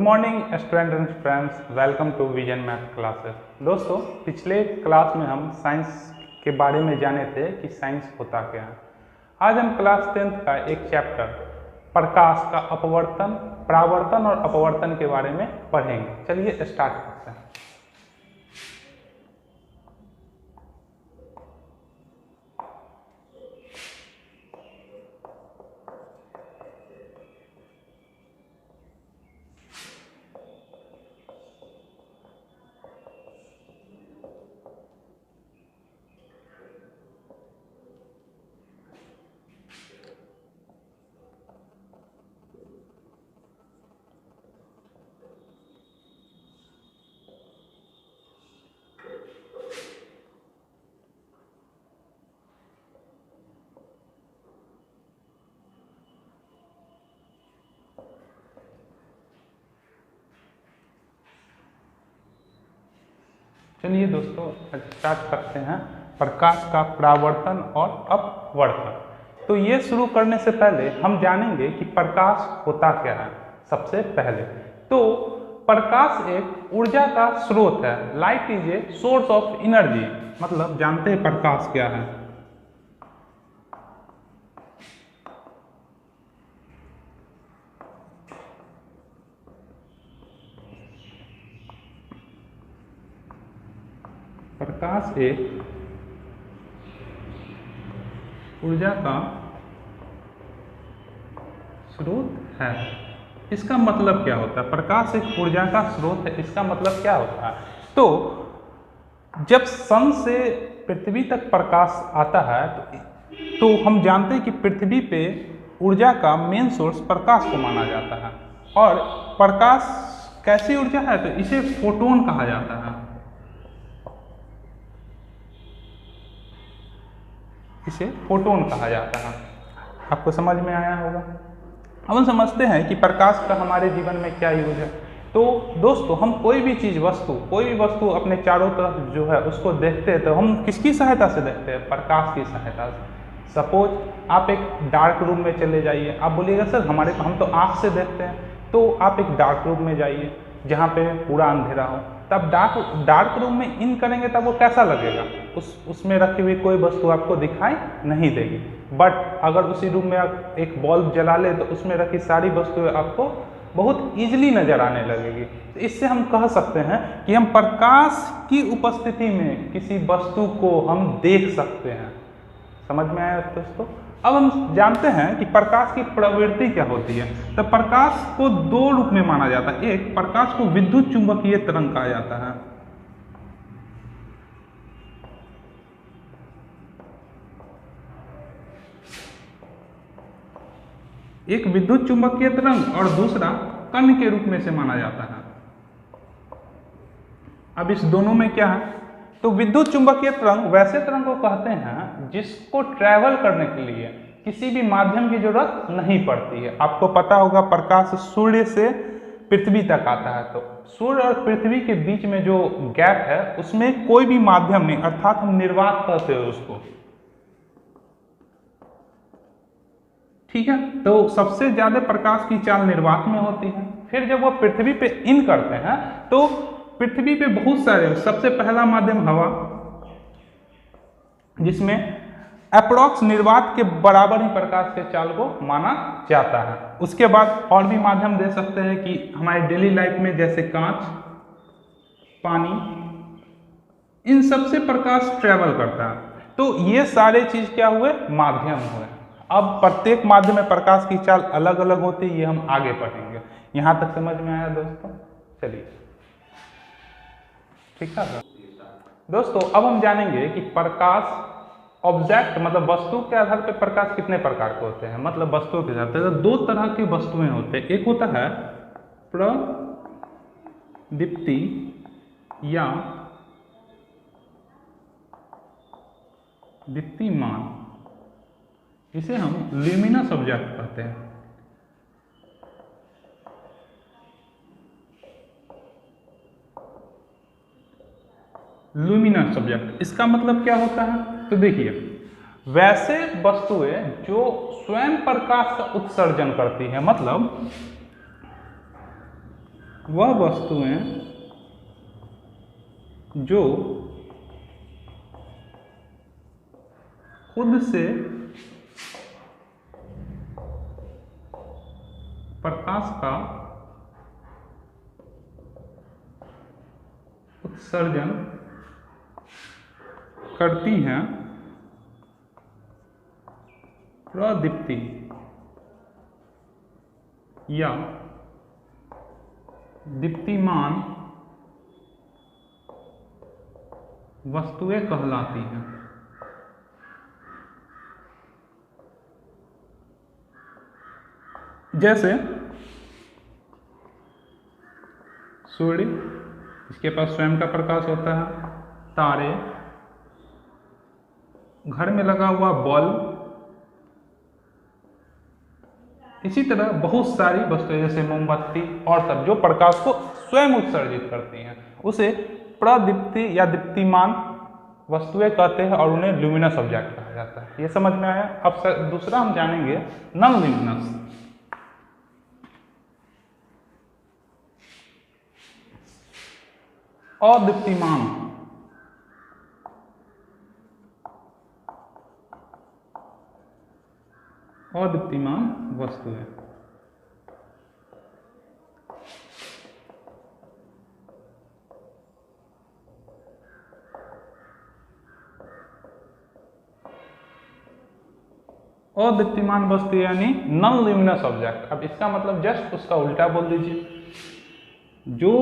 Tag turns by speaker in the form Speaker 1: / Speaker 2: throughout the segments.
Speaker 1: Morning student and friends, welcome to vision math classes. दोस्तों, पिछले class में हम साइंस के बारे में जाने थे कि साइंस होता क्या है। आज हम क्लास 10th का एक चैप्टर प्रकाश का अपवर्तन, परावर्तन और अपवर्तन के बारे में पढ़ेंगे। चलिए स्टार्ट करते हैं। चलिए दोस्तों, स्टार्ट करते हैं प्रकाश का परावर्तन और अपवर्तन। तो ये शुरू करने से पहले हम जानेंगे कि प्रकाश होता क्या है। सबसे पहले तो प्रकाश एक ऊर्जा का स्रोत है। Light is a source of energy. मतलब जानते हैं प्रकाश क्या है। प्रकाश एक ऊर्जा का स्रोत है। इसका मतलब क्या होता है? प्रकाश एक ऊर्जा का स्रोत है, इसका मतलब क्या होता है? तो जब सन से पृथ्वी तक प्रकाश आता है तो हम जानते हैं कि पृथ्वी पे ऊर्जा का मेन सोर्स प्रकाश को माना जाता है। और प्रकाश कैसी ऊर्जा है? तो इसे फोटोन कहा जाता है। इसे फोटोन कहा जाता है। आपको समझ में आया होगा। अब हम समझते हैं कि प्रकाश का हमारे जीवन में क्या यूज है। तो दोस्तों, हम कोई भी वस्तु अपने चारों तरफ जो है उसको देखते हैं तो हम किसकी सहायता से देखते हैं? प्रकाश की सहायता से। सपोज आप एक डार्क रूम में चले जाइए। आप बोलिएगा सर हम तो आँख से देखते हैं। तो आप एक डार्क रूम में जाइए जहाँ पे पूरा अंधेरा हो। तब डार्क रूम में इन करेंगे तब वो कैसा लगेगा? उसमें रखी हुई कोई वस्तु आपको दिखाई नहीं देगी। बट अगर उसी रूम में आप एक बल्ब जला ले तो उसमें रखी सारी वस्तुएं आपको बहुत ईजिली नजर आने लगेगी। तो इससे हम कह सकते हैं कि हम प्रकाश की उपस्थिति में किसी वस्तु को हम देख सकते हैं। समझ में आया दोस्तों? अब हम जानते हैं कि प्रकाश की प्रवृत्ति क्या होती है। तो प्रकाश को दो रूप में माना जाता है। एक, प्रकाश को विद्युत चुंबकीय तरंग कहा जाता है। एक विद्युत चुंबकीय तरंग और दूसरा कण के रूप में से माना जाता है। अब इस दोनों में क्या है? तो विद्युत चुंबकीय तरंग वैसे तरंग को कहते हैं जिसको ट्रैवल करने के लिए किसी भी माध्यम की जरूरत नहीं पड़ती है। आपको पता होगा प्रकाश सूर्य से पृथ्वी तक आता है, तो सूर्य और पृथ्वी के बीच में जो गैप है उसमें कोई भी माध्यम नहीं, अर्थात हम निर्वात कहते हैं उसको। ठीक है, तो सबसे ज्यादा प्रकाश की चाल निर्वात में होती है। फिर जब वो पृथ्वी पे इन करते हैं तो पृथ्वी पे बहुत सारे, सबसे पहला माध्यम हवा, जिसमें अप्रोक्स निर्वात के बराबर ही प्रकाश के चाल को माना जाता है। उसके बाद और भी माध्यम दे सकते हैं कि हमारे डेली लाइफ में जैसे कांच, पानी, इन सब से प्रकाश ट्रेवल करता है। तो ये सारे चीज क्या हुए? माध्यम हुए। अब प्रत्येक माध्यम में प्रकाश की चाल अलग अलग होती है, ये हम आगे पढ़ेंगे। यहां तक समझ में आया दोस्तों? चलिए, ठीक है दोस्तों। अब हम जानेंगे कि प्रकाश ऑब्जेक्ट मतलब वस्तु के आधार पर प्रकाश कितने प्रकार के होते हैं। मतलब वस्तुओं के आधार पर दो तरह की वस्तुएं होते हैं। एक होता है प्रदीप्ति या दीप्तिमान, इसे हम ल्यूमिनस ऑब्जेक्ट कहते हैं। ल्यूमिनस ऑब्जेक्ट, इसका मतलब क्या होता है? तो देखिए, वैसे वस्तुएं जो स्वयं प्रकाश का उत्सर्जन करती है, मतलब वह वस्तुएं जो खुद से प्रकाश का उत्सर्जन करती हैं, प्रदीप्ति या दीप्तिमान वस्तुएं कहलाती हैं। जैसे सूर्य, इसके पास स्वयं का प्रकाश होता है, तारे, घर में लगा हुआ बल्ब, इसी तरह बहुत सारी वस्तुएं जैसे मोमबत्ती और सब जो प्रकाश को स्वयं उत्सर्जित करती हैं, उसे प्रदीप्ति या दीप्तिमान वस्तुएं कहते हैं और उन्हें ल्यूमिनस ऑब्जेक्ट कहा जाता है। ये समझ में आया। अब दूसरा हम जानेंगे नॉन ल्यूमिनस। अदीप्तिमान वस्तु है। अदीप्तिमान वस्तु यानी नॉन ल्यूमिनस ऑब्जेक्ट। अब इसका मतलब जस्ट उसका उल्टा बोल दीजिए। जो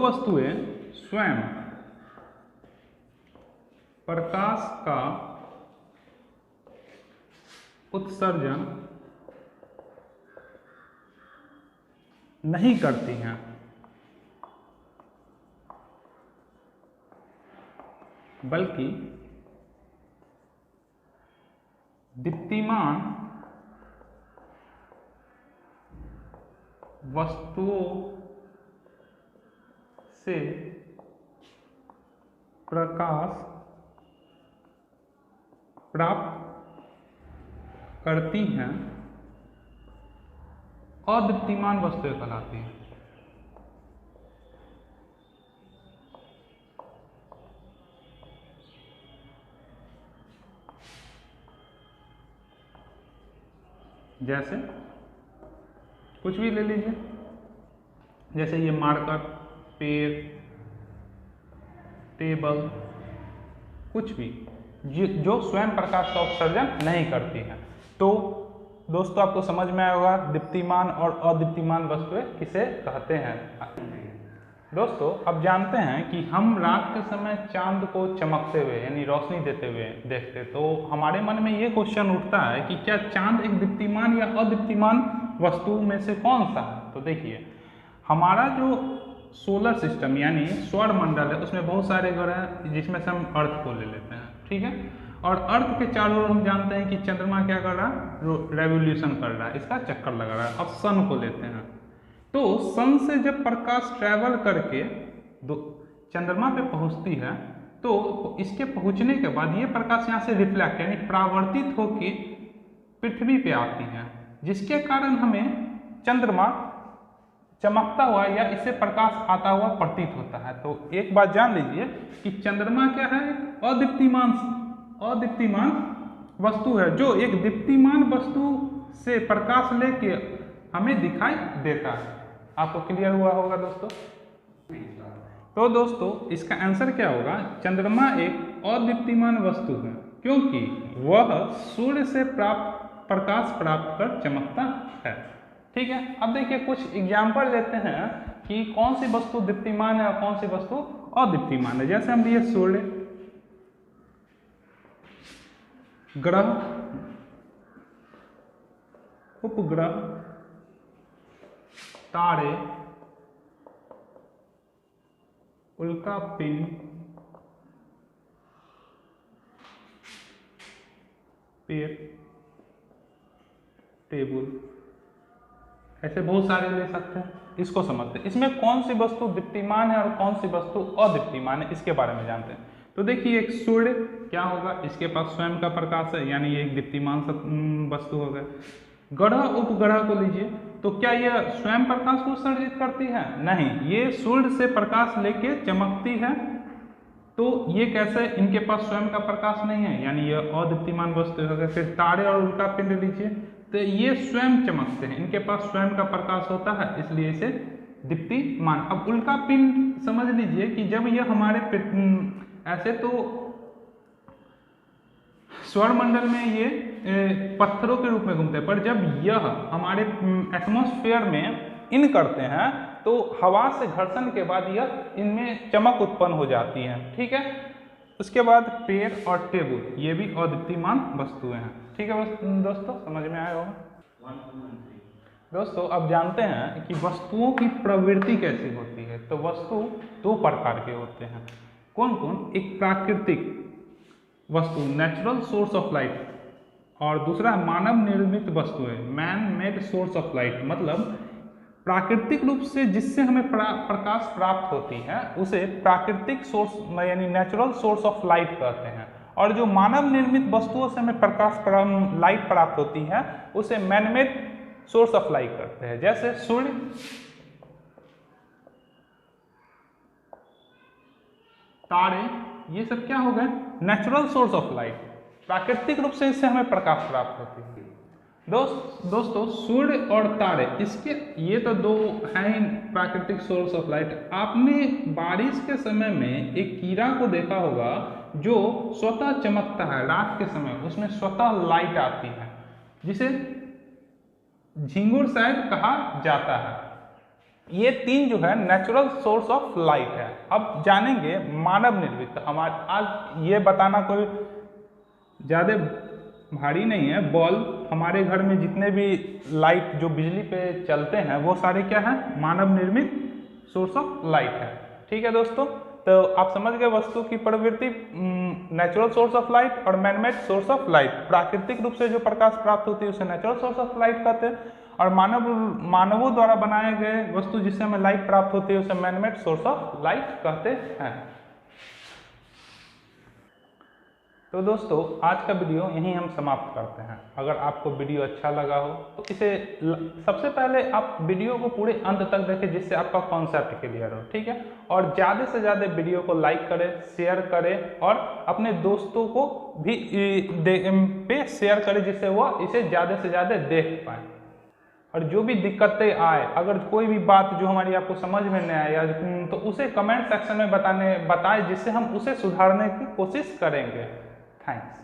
Speaker 1: वस्तुएं स्वयं प्रकाश का उत्सर्जन नहीं करती हैं, बल्कि दीप्तिमान वस्तुओं से प्रकाश प्राप्त करती हैं, अदीप्तिमान वस्तुएं कहलाती हैं। जैसे कुछ भी ले लीजिए, जैसे ये मार्कर, पेन, टेबल, कुछ भी जो स्वयं प्रकाश का उत्सर्जन नहीं करती है। तो दोस्तों आपको समझ में आया होगा दीप्तिमान और अदीप्तिमान वस्तुएं किसे कहते हैं। दोस्तों अब जानते हैं कि हम रात के समय चांद को चमकते हुए यानी रोशनी देते हुए देखते, तो हमारे मन में ये क्वेश्चन उठता है कि क्या चांद एक दीप्तिमान या अदीप्तिमान वस्तु में से कौन सा है। तो देखिए हमारा जो सोलर सिस्टम यानी सौर मंडल है उसमें बहुत सारे ग्रह हैं, जिसमें से हम अर्थ को ले लेते हैं, ठीक है। और अर्थ के चारों ओर हम जानते हैं कि चंद्रमा क्या कर रहा है, रेवोल्यूशन कर रहा है, इसका चक्कर लगा रहा है। अब सन को लेते हैं, तो सन से जब प्रकाश ट्रैवल करके चंद्रमा पे पहुंचती है, तो इसके पहुंचने के बाद ये प्रकाश यहाँ से रिफ्लेक्ट यानी परावर्तित होके पृथ्वी पे आती है, जिसके कारण हमें चंद्रमा चमकता हुआ या इससे प्रकाश आता हुआ प्रतीत होता है। तो एक बात जान लीजिए कि चंद्रमा क्या है, अदीप्तिमान वस्तु है, जो एक दीप्तिमान वस्तु से प्रकाश लेके हमें दिखाई देता है। आपको क्लियर हुआ होगा दोस्तों। तो दोस्तों इसका आंसर क्या होगा, चंद्रमा एक अदीप्तिमान वस्तु है क्योंकि वह सूर्य से प्रकाश प्राप्त कर चमकता है, ठीक है। अब देखिए कुछ एग्जाम्पल लेते हैं कि कौन सी वस्तु दीप्तिमान है और कौन सी वस्तु अदीप्तिमान है। जैसे हम लिए सूर्य, ग्रह, उपग्रह, तारे, उल्का पिंड, पेड़, टेबल, ऐसे बहुत सारे ले सकते हैं। इसको समझते हैं, इसमें कौन सी वस्तु दीप्तिमान है और कौन सी वस्तु अदीप्तिमान है, इसके बारे में जानते हैं। तो देखिए एक सूर्य क्या होगा, इसके पास स्वयं का प्रकाश है यानी ये एक दीप्तिमान वस्तु हो गया। ग्रह उपग्रह को लीजिए, तो क्या यह स्वयं प्रकाश को उत्सर्जित करती है? नहीं, ये सूर्य से प्रकाश लेके चमकती है। तो ये कैसे, इनके पास स्वयं का प्रकाश नहीं है, यानी यह अदीप्तिमान वस्तु है। फिर तारे और उल्का पिंड लीजिए, तो ये स्वयं चमकते हैं, इनके पास स्वयं का प्रकाश होता है, इसलिए इसे दीप्तिमान। अब उल्का पिंड समझ लीजिए कि जब यह हमारे ऐसे तो सौरमंडल में ये पत्थरों के रूप में घूमते हैं, पर जब यह हमारे एटमॉस्फेयर में इन करते हैं तो हवा से घर्षण के बाद यह इनमें चमक उत्पन्न हो जाती है। ठीक है, उसके बाद पेड़ और टेबुल, ये भी अदीप्तिमान वस्तुएं हैं। ठीक है दोस्तों, समझ में आया होगा। दोस्तों अब जानते हैं कि वस्तुओं की प्रवृत्ति कैसी होती है। तो वस्तु दो प्रकार के होते हैं, कौन कौन? एक प्राकृतिक वस्तु, नेचुरल सोर्स ऑफ लाइट, और दूसरा मानव निर्मित वस्तुएं, man made source of light. मतलब प्राकृतिक रूप से जिससे हमें प्रकाश प्राप्त होती है उसे प्राकृतिक सोर्स यानी नेचुरल सोर्स ऑफ लाइट कहते हैं, और जो मानव निर्मित वस्तुओं से हमें लाइट प्राप्त होती है उसे मैनमेड सोर्स ऑफ लाइट कहते हैं। जैसे सूर्य, तारे, ये सब क्या हो गए? नेचुरल सोर्स ऑफ लाइट, प्राकृतिक रूप से इससे हमें प्रकाश प्राप्त होती है। दोस्तों सूर्य और तारे, इसके ये तो दो हैं प्राकृतिक सोर्स ऑफ लाइट। आपने बारिश के समय में एक कीड़ा को देखा होगा जो स्वतः चमकता है रात के समय, उसमें स्वतः लाइट आती है, जिसे झिंगुर शायद कहा जाता है। ये तीन जो है नेचुरल सोर्स ऑफ लाइट है। अब जानेंगे मानव निर्मित। हमारे आज ये बताना कोई ज़्यादा भारी नहीं है, बल्ब हमारे घर में जितने भी लाइट जो बिजली पे चलते हैं वो सारे क्या है? मानव निर्मित सोर्स ऑफ लाइट है। ठीक है दोस्तों, तो आप समझ गए वस्तु की प्रवृत्ति, नेचुरल सोर्स ऑफ लाइट और मैनमेड सोर्स ऑफ लाइट। प्राकृतिक रूप से जो प्रकाश प्राप्त होती है उसे नेचुरल सोर्स ऑफ लाइट कहते हैं, और मानवों द्वारा बनाए गए वस्तु जिससे हमें लाइट प्राप्त होती है उसे मैनमेड सोर्स ऑफ लाइट कहते हैं। तो दोस्तों आज का वीडियो यहीं हम समाप्त करते हैं। अगर आपको वीडियो अच्छा लगा हो तो इसे सबसे पहले आप वीडियो को पूरे अंत तक देखें, जिससे आपका कॉन्सेप्ट क्लियर हो। ठीक है, और ज़्यादा से ज़्यादा वीडियो को लाइक करें, शेयर करें, और अपने दोस्तों को भी पे शेयर करें, जिससे वह इसे ज़्यादा से ज़्यादा देख पाए। और जो भी दिक्कतें आए, अगर कोई भी बात जो हमारी आपको समझ में नहीं आया तो उसे कमेंट सेक्शन में बताएं, जिससे हम उसे सुधारने की कोशिश करेंगे। Thanks.